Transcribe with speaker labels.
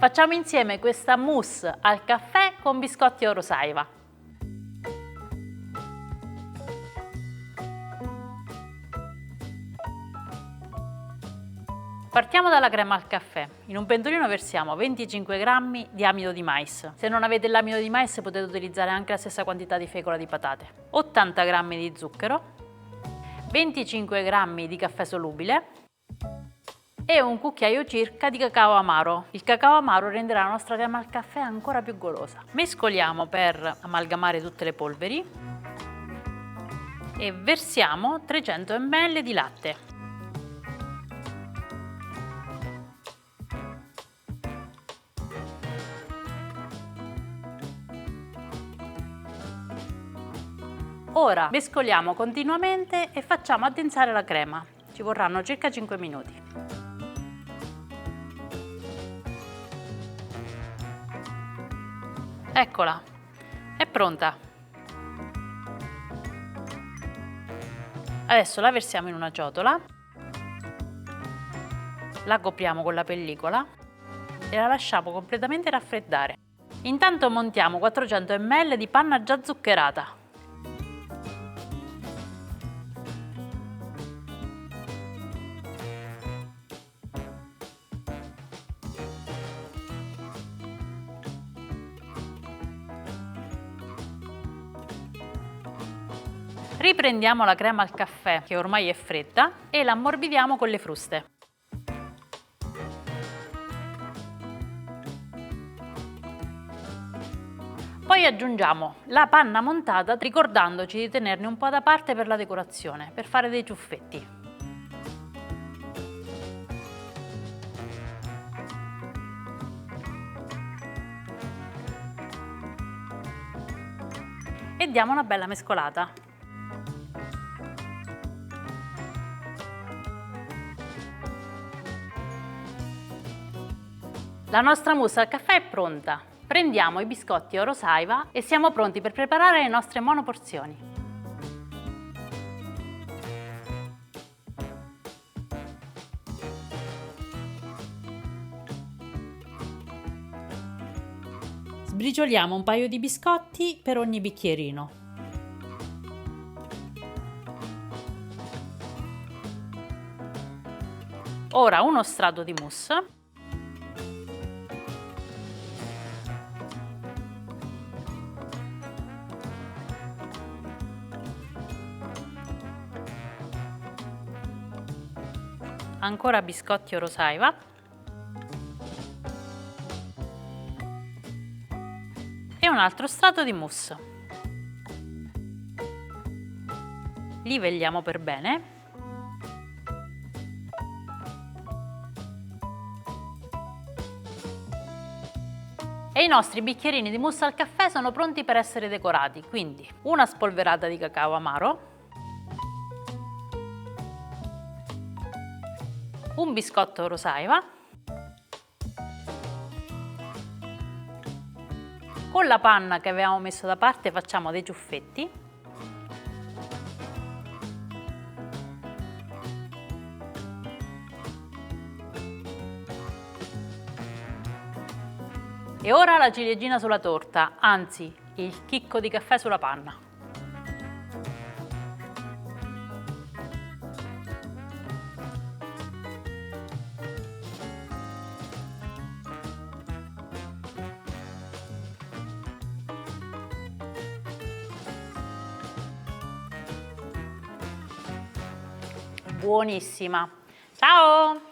Speaker 1: Facciamo insieme questa mousse al caffè con biscotti Eurosaiva. Partiamo dalla crema al caffè. In un pentolino versiamo 25 g di amido di mais. Se non avete l'amido di mais potete utilizzare anche la stessa quantità di fecola di patate. 80 g di zucchero, 25 g di caffè solubile e un cucchiaio circa di cacao amaro. Il cacao amaro renderà la nostra crema al caffè ancora più golosa. Mescoliamo per amalgamare tutte le polveri e versiamo 300 ml di latte. Ora mescoliamo continuamente e facciamo addensare la crema. Ci vorranno circa 5 minuti. Eccola, è pronta. Adesso la versiamo in una ciotola, la copriamo con la pellicola e la lasciamo completamente raffreddare. Intanto montiamo 400 ml di panna già zuccherata. Riprendiamo la crema al caffè, che ormai è fredda, e la ammorbidiamo con le fruste. Poi aggiungiamo la panna montata, ricordandoci di tenerne un po' da parte per la decorazione, per fare dei ciuffetti. E diamo una bella mescolata. La nostra mousse al caffè è pronta. Prendiamo i biscotti Eurosaiva e siamo pronti per preparare le nostre monoporzioni. Sbricioliamo un paio di biscotti per ogni bicchierino. Ora uno strato di mousse. Ancora biscotti Eurosaiva e un altro strato di mousse. Livelliamo per bene e i nostri bicchierini di mousse al caffè sono pronti per essere decorati, quindi una spolverata di cacao amaro, un biscotto Eurosaiva, con la panna che avevamo messo da parte facciamo dei ciuffetti e ora la ciliegina sulla torta, anzi il chicco di caffè sulla panna. Buonissima! Ciao!